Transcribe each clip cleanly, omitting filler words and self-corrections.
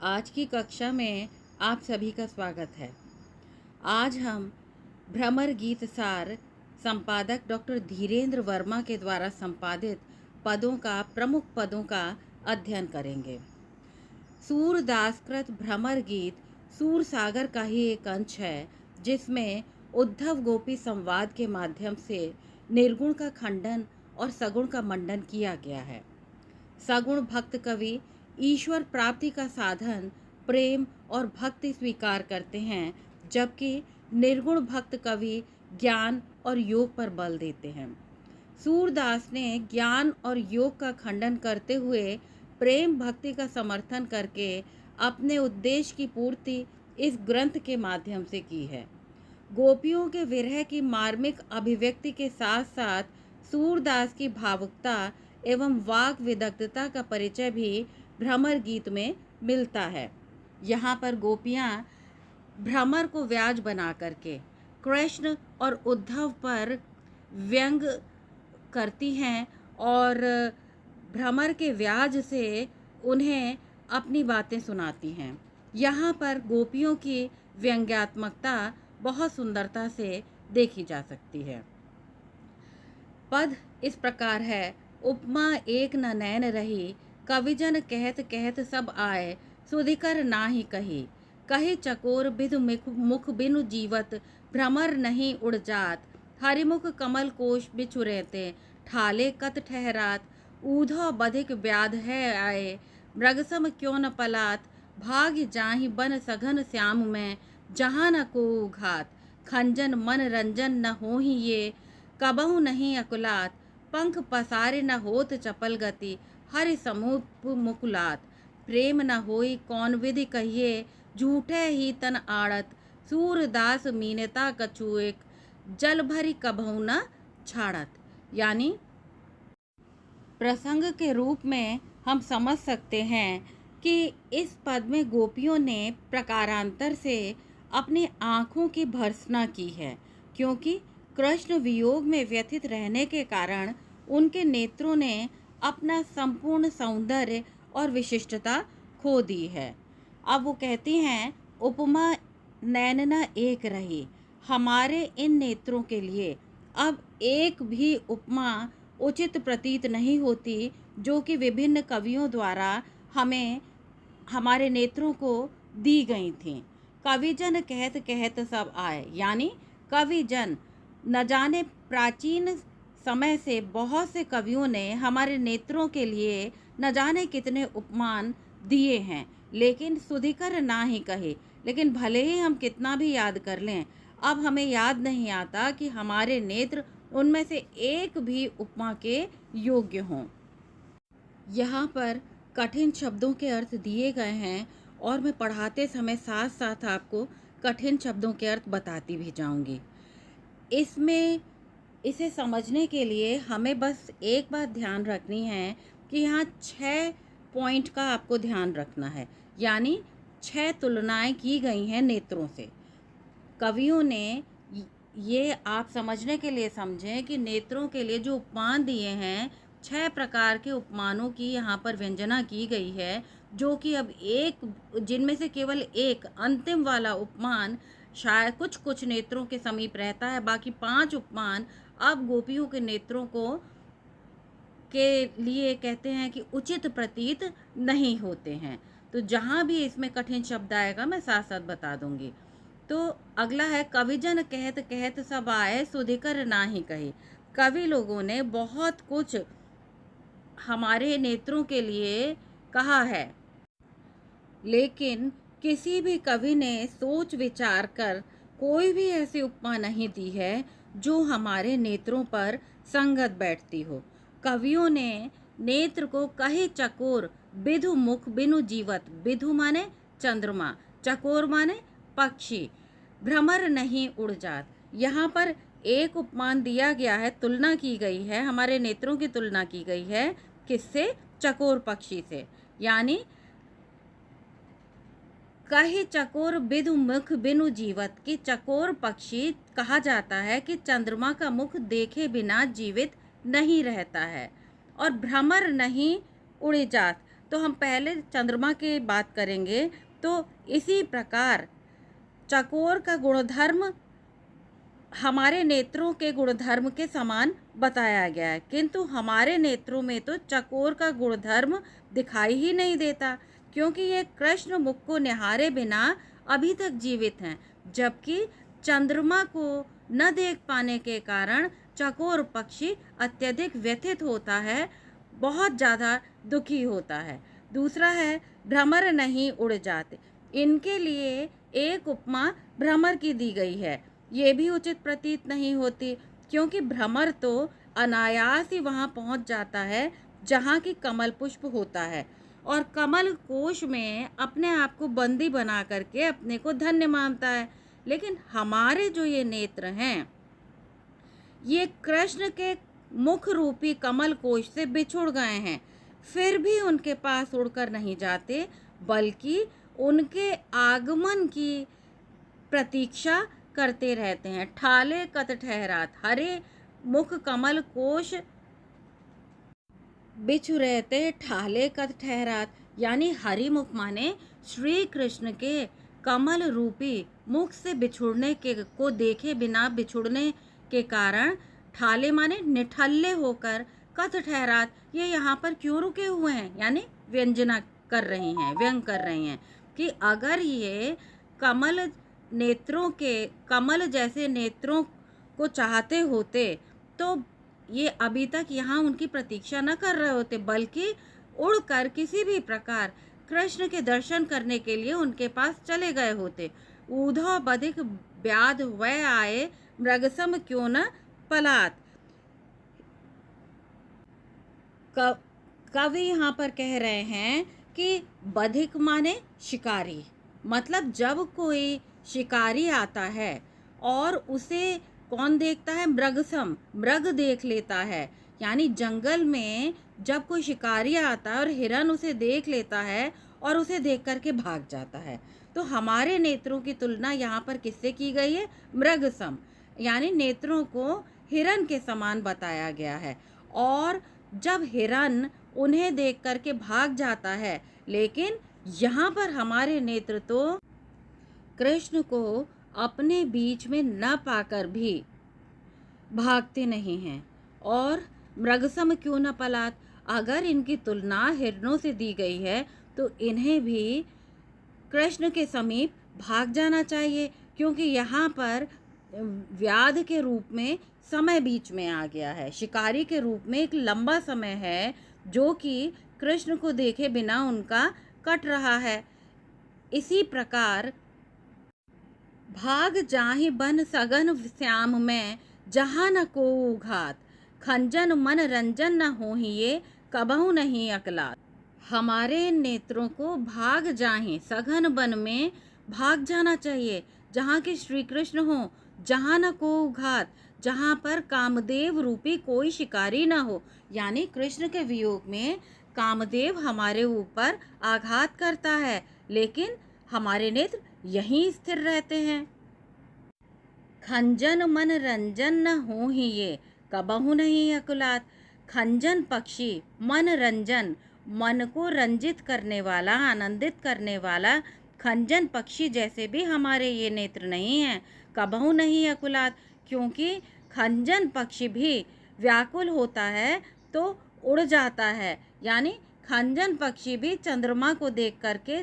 आज की कक्षा में आप सभी का स्वागत है। आज हम भ्रमर गीत सार संपादक डॉक्टर धीरेन्द्र वर्मा के द्वारा संपादित प्रमुख पदों का अध्ययन करेंगे। सूरदासकृत भ्रमर गीत सूर सागर का ही एक अंश है, जिसमें उद्धव गोपी संवाद के माध्यम से निर्गुण का खंडन और सगुण का मंडन किया गया है। सगुण भक्त कवि ईश्वर प्राप्ति का साधन प्रेम और भक्ति स्वीकार करते हैं, जबकि निर्गुण भक्त कवि ज्ञान और योग पर बल देते हैं। सूरदास ने ज्ञान और योग का खंडन करते हुए प्रेम भक्ति का समर्थन करके अपने उद्देश्य की पूर्ति इस ग्रंथ के माध्यम से की है। गोपियों के विरह की मार्मिक अभिव्यक्ति के साथ साथ सूरदास की भावुकता एवं वाक विदग्धता का परिचय भी भ्रमर गीत में मिलता है। यहाँ पर गोपियाँ भ्रमर को व्याज बना करके कृष्ण और उद्धव पर व्यंग करती हैं और भ्रमर के व्याज से उन्हें अपनी बातें सुनाती हैं। यहाँ पर गोपियों की व्यंग्यात्मकता बहुत सुंदरता से देखी जा सकती है। पद इस प्रकार है। उपमा एक न नैन रही, कविजन कहत कहत सब आए, सुधिकर नाही कही। कही चकोर बिधु मुख बिनु जीवत, भ्रमर नहीं उड़ जात। हरिमुख कमल कोश बिछु रहते, ठाले कत ठहरात। ऊधो बधिक व्याध है आए, मृगसम क्यों न पलात। भाग्य जाहि बन सघन श्याम में, जहाँ न को घात। खंजन मन रंजन न होहि ये, कबहु नहीं अकुलात। पंख पसारे न होत चपल गति, हरि समूप मुकुलात। प्रेम न होई कौन विधि कहिए, झूठे ही तन आड़त। सूरदास मीनता कछुएक, जल भरी कबहु न छाड़त। यानी प्रसंग के रूप में हम समझ सकते हैं कि इस पद में गोपियों ने प्रकारांतर से अपनी आँखों की भर्त्सना की है, क्योंकि कृष्ण वियोग में व्यथित रहने के कारण उनके नेत्रों ने अपना संपूर्ण सौंदर्य और विशिष्टता खो दी है। अब वो कहती हैं, उपमा नैन न एक रही, हमारे इन नेत्रों के लिए अब एक भी उपमा उचित प्रतीत नहीं होती, जो कि विभिन्न कवियों द्वारा हमें हमारे नेत्रों को दी गई थीं। कविजन कहत कहत सब आए, यानी कविजन न जाने प्राचीन समय से बहुत से कवियों ने हमारे नेत्रों के लिए न जाने कितने उपमान दिए हैं, लेकिन सुधिकर ना ही कहे। लेकिन भले ही हम कितना भी याद कर लें, अब हमें याद नहीं आता कि हमारे नेत्र उनमें से एक भी उपमा के योग्य हों। यहाँ पर कठिन शब्दों के अर्थ दिए गए हैं और मैं पढ़ाते समय साथ साथ आपको कठिन शब्दों के अर्थ बताती भी जाऊंगी। इसे समझने के लिए हमें बस एक बात ध्यान रखनी है कि यहाँ 6 पॉइंट का आपको ध्यान रखना है, यानी 6 तुलनाएं की गई हैं नेत्रों से। कवियों ने ये आप समझने के लिए समझें कि नेत्रों के लिए जो उपमान दिए हैं, 6 प्रकार के उपमानों की यहाँ पर व्यंजना की गई है, जो कि अब जिनमें से केवल एक अंतिम वाला उपमान शायद कुछ नेत्रों के समीप रहता है। बाकी 5 उपमान अब गोपियों के नेत्रों के लिए कहते हैं कि उचित प्रतीत नहीं होते हैं। तो जहाँ भी इसमें कठिन शब्द आएगा मैं साथ साथ बता दूंगी। तो अगला है, कविजन कहत कहत सब आए, सुधिकर ना ही कही। कवि लोगों ने बहुत कुछ हमारे नेत्रों के लिए कहा है, लेकिन किसी भी कवि ने सोच विचार कर कोई भी ऐसी उपमा नहीं दी है जो हमारे नेत्रों पर संगत बैठती हो। कवियों ने नेत्र को कही चकोर बिधु मुख बिनु जीवत, बिधु माने चंद्रमा, चकोर माने पक्षी, भ्रमर नहीं उड़ जात। यहाँ पर एक उपमान दिया गया है, तुलना की गई है, हमारे नेत्रों की तुलना की गई है किससे? चकोर पक्षी से। यानी कही चकोर बिधु मुख बिनु जीवत, कि चकोर पक्षी कहा जाता है कि चंद्रमा का मुख देखे बिना जीवित नहीं रहता है। और भ्रमर नहीं उड़ जात, तो हम पहले चंद्रमा की बात करेंगे। तो इसी प्रकार चकोर का गुणधर्म हमारे नेत्रों के गुणधर्म के समान बताया गया है, किंतु हमारे नेत्रों में तो चकोर का गुणधर्म दिखाई ही नहीं देता, क्योंकि ये कृष्ण मुख को निहारे बिना अभी तक जीवित हैं, जबकि चंद्रमा को न देख पाने के कारण चकोर पक्षी अत्यधिक व्यथित होता है, बहुत ज़्यादा दुखी होता है। दूसरा है भ्रमर नहीं उड़ जाते। इनके लिए एक उपमा भ्रमर की दी गई है। ये भी उचित प्रतीत नहीं होती, क्योंकि भ्रमर तो अनायास ही वहाँ पहुँच जाता है जहाँ की कमल पुष्प होता है, और कमल कोश में अपने आप को बंदी बना करके अपने को धन्य मानता है। लेकिन हमारे जो ये नेत्र हैं, ये कृष्ण के मुख रूपी कमल कोश से बिछुड़ गए हैं, फिर भी उनके पास उड़कर नहीं जाते, बल्कि उनके आगमन की प्रतीक्षा करते रहते हैं। ठाले कत ठहरात, हरे मुख कमल कोश बिछु रहते ठाले कत ठहरात, यानी हरि मुख माने श्री कृष्ण के कमल रूपी मुख से बिछुड़ने के को देखे बिना बिछुड़ने के कारण ठाले माने निठल्ले होकर कत ठहरात, ये यहाँ पर क्यों रुके हुए हैं, यानी व्यंजना कर रही हैं, व्यंग कर रही हैं कि अगर ये कमल नेत्रों के कमल जैसे नेत्रों को चाहते होते तो ये अभी तक यहाँ उनकी प्रतीक्षा न कर रहे होते, बल्कि उड़कर किसी भी प्रकार कृष्ण के दर्शन करने के लिए उनके पास चले गए होते। ऊधव बधिक व्याध वै आए, मृगसम क्यों न पलात। कवि यहाँ पर कह रहे हैं कि बधिक माने शिकारी, मतलब जब कोई शिकारी आता है और उसे कौन देखता है, मृगसम, मृग देख लेता है, यानी जंगल में जब कोई शिकारी आता है और हिरन उसे देख लेता है और उसे देख करके भाग जाता है, तो हमारे नेत्रों की तुलना यहाँ पर किससे की गई है, मृगसम, यानी नेत्रों को हिरन के समान बताया गया है। और जब हिरन उन्हें देख करके भाग जाता है, लेकिन यहाँ पर हमारे नेत्र तो कृष्ण को अपने बीच में न पाकर भी भागते नहीं हैं। और मृगसम क्यों न पलात, अगर इनकी तुलना हिरणों से दी गई है तो इन्हें भी कृष्ण के समीप भाग जाना चाहिए, क्योंकि यहाँ पर व्याध के रूप में समय बीच में आ गया है, शिकारी के रूप में एक लंबा समय है जो कि कृष्ण को देखे बिना उनका कट रहा है। इसी प्रकार भाग जाहि बन सगन श्याम में, जहाँ न को घात, खंजन मन रंजन न होहि ये, कबहु नहीं अकलात। हमारे नेत्रों को भाग जाहि, सघन वन में भाग जाना चाहिए जहाँ के श्री कृष्ण हो, जहाँ न को घात, जहाँ पर कामदेव रूपी कोई शिकारी न हो, यानी कृष्ण के वियोग में कामदेव हमारे ऊपर आघात करता है, लेकिन हमारे नेत्र यहीं स्थिर रहते हैं। खंजन मन रंजन न हो ही ये, कबहु नहीं अकुलात। खंजन पक्षी मन रंजन, मन को रंजित करने वाला, आनंदित करने वाला खंजन पक्षी जैसे भी हमारे ये नेत्र नहीं हैं, कबहु नहीं अकुलात, क्योंकि खंजन पक्षी भी व्याकुल होता है तो उड़ जाता है, यानी खंजन पक्षी भी चंद्रमा को देख करके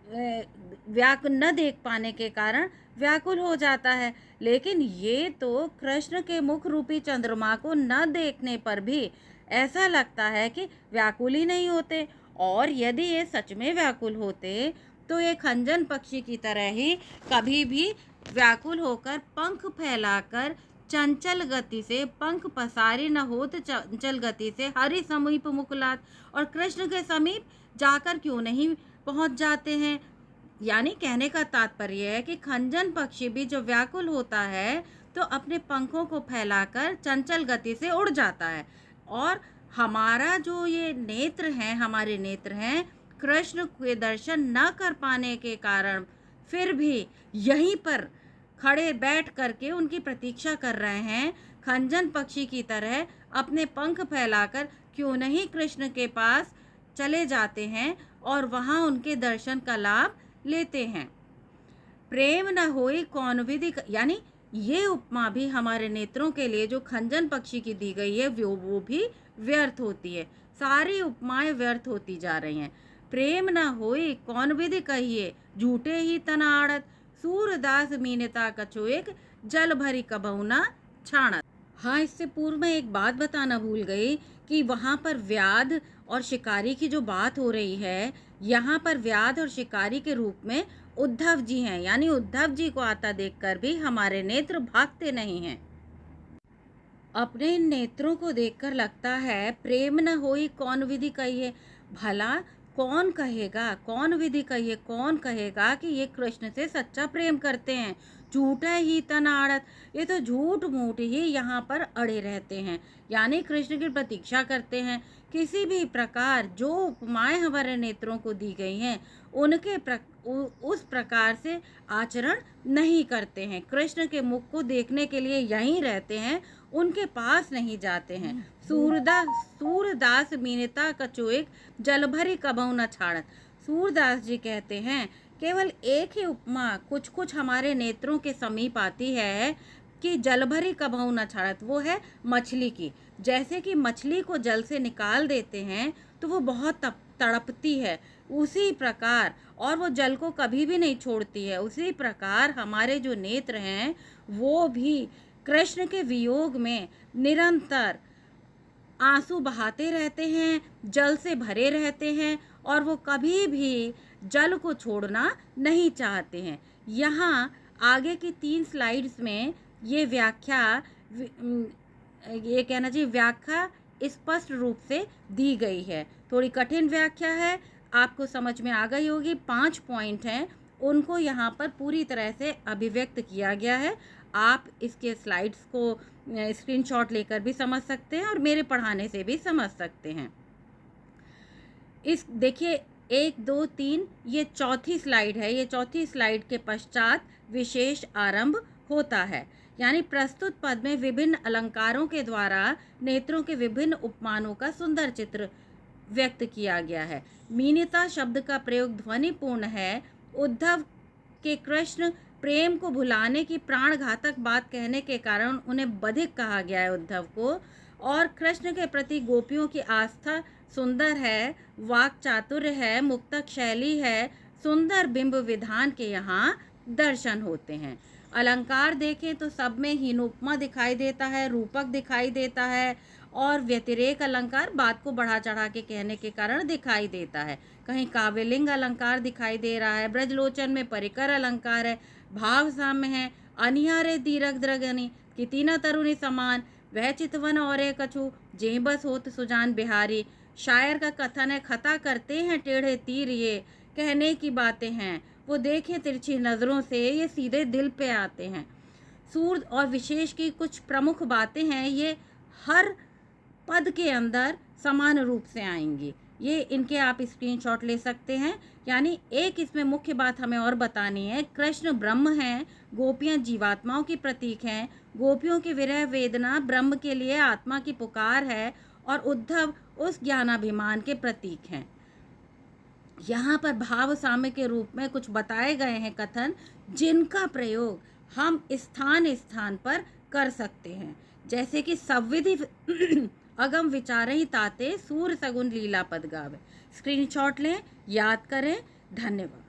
न देख पाने के कारण व्याकुल हो जाता है। लेकिन ये तो कृष्ण के मुख रूपी चंद्रमा को न देखने पर भी ऐसा लगता है कि व्याकुल ही नहीं होते, और यदि ये सच में व्याकुल होते तो ये खंजन पक्षी की तरह ही कभी भी व्याकुल होकर पंख फैलाकर चंचल गति से, पंख पसारे न होत चंचल गति से हरि समीप मुकुलात, और कृष्ण के समीप जाकर क्यों नहीं पहुंच जाते हैं। यानी कहने का तात्पर्य है कि खंजन पक्षी भी जो व्याकुल होता है तो अपने पंखों को फैलाकर चंचल गति से उड़ जाता है, और हमारा जो ये नेत्र हैं, हमारे नेत्र हैं, कृष्ण के दर्शन न कर पाने के कारण फिर भी यहीं पर खड़े बैठ करके उनकी प्रतीक्षा कर रहे हैं, खंजन पक्षी की तरह अपने पंख फैलाकर क्यों नहीं कृष्ण के पास चले जाते हैं और वहाँ उनके दर्शन का लाभ लेते हैं। प्रेम न होई कौन विधि, यानी ये उपमा भी हमारे नेत्रों के लिए जो खंजन पक्षी की दी गई है वो भी व्यर्थ होती है। सारी उपमाएं व्यर्थ होती जा रही हैं। प्रेम न होई कौन विधि कहिए, झूठे ही तनाड़त, सूरदास मीनता कछो एक, जल भरी कबहुना छाणत। हाँ, इससे पूर्व मैं एक बात बताना भूल गई कि वहाँ पर व्याध और शिकारी की जो बात हो रही है, यहाँ पर व्याध और शिकारी के रूप में उद्धव जी हैं, यानी उद्धव जी को आता देखकर भी हमारे नेत्र भागते नहीं हैं। अपने इन नेत्रों को देखकर लगता है प्रेम न होई कौन विधि कहिए, भला कौन कहेगा, कौन विधि कहिए, कौन कहेगा कि ये कृष्ण से सच्चा प्रेम करते हैं। झूठा ही तनाड़त, ये तो झूठ मूठ ही यहाँ पर अड़े रहते हैं, यानी कृष्ण की प्रतीक्षा करते हैं। किसी भी प्रकार जो उपमाएं हमारे नेत्रों को दी गई हैं उनके उस प्रकार से आचरण नहीं करते हैं। कृष्ण के मुख को देखने के लिए यहीं रहते हैं, उनके पास नहीं जाते हैं। सूरदास मीनता कचोएक, जल भरी कबहु न छाड़त। सूरदास जी कहते हैं केवल एक ही उपमा कुछ कुछ हमारे नेत्रों के समीप आती है कि जल भरी कबहु न छाड़त, वो है मछली की। जैसे कि मछली को जल से निकाल देते हैं तो वो बहुत तड़पती है, उसी प्रकार, और वो जल को कभी भी नहीं छोड़ती है, उसी प्रकार हमारे जो नेत्र हैं वो भी कृष्ण के वियोग में निरंतर आंसू बहाते रहते हैं, जल से भरे रहते हैं और वो कभी भी जल को छोड़ना नहीं चाहते हैं। यहाँ आगे की 3 स्लाइड्स में ये व्याख्या, ये कहना चाहिए व्याख्या स्पष्ट रूप से दी गई है। थोड़ी कठिन व्याख्या है, आपको समझ में आ गई होगी। 5 पॉइंट हैं, उनको यहाँ पर पूरी तरह से अभिव्यक्त किया गया है। आप इसके स्लाइड्स को स्क्रीनशॉट लेकर भी समझ सकते हैं और मेरे पढ़ाने से भी समझ सकते हैं। इस देखिए 1, 2, 3, ये चौथी स्लाइड है। ये चौथी स्लाइड के पश्चात विशेष आरंभ होता है, यानी प्रस्तुत पद में विभिन्न अलंकारों के द्वारा नेत्रों के विभिन्न उपमानों का सुंदर चित्र व्यक्त किया गया है। मीनता शब्द का प्रयोग ध्वनिपूर्ण है। उद्धव के कृष्ण प्रेम को भुलाने की प्राणघातक बात कहने के कारण उन्हें बधिक कहा गया है उद्धव को, और कृष्ण के प्रति गोपियों की आस्था सुंदर है, वाक चातुर्य है, मुक्तक शैली है, सुंदर बिंब विधान के यहाँ दर्शन होते हैं। अलंकार देखें तो सब में हीनोपमा दिखाई देता है, रूपक दिखाई देता है, और व्यतिरेक अलंकार बात को बढ़ा चढ़ा के कहने के कारण दिखाई देता है। कहीं काव्यलिंग अलंकार दिखाई दे रहा है, ब्रजलोचन में परिकर अलंकार है, भाव साम्य है, अनिहारे दीरक द्रगनी किति न तरुणी समान, वह चितवन और कछु जे बस होत सुजान बिहारी। शायर का कथन है, खता करते हैं टेढ़े तीर, ये कहने की बातें हैं, वो देखें तिरछी नज़रों से, ये सीधे दिल पे आते हैं। सूर और विशेष की कुछ प्रमुख बातें हैं, ये हर पद के अंदर समान रूप से आएंगी। ये इनके आप स्क्रीनशॉट ले सकते हैं। यानी एक इसमें मुख्य बात हमें और बतानी है, कृष्ण ब्रह्म हैं, गोपियाँ जीवात्माओं की प्रतीक हैं, गोपियों की विरह वेदना ब्रह्म के लिए आत्मा की पुकार है, और उद्धव उस ज्ञानाभिमान के प्रतीक हैं। यहाँ पर भाव साम्य के रूप में कुछ बताए गए हैं कथन, जिनका प्रयोग हम स्थान स्थान पर कर सकते हैं, जैसे कि सविधि अगम विचारहि ताते सूर सगुन लीला पद गावे। स्क्रीनशॉट लें, याद करें। धन्यवाद।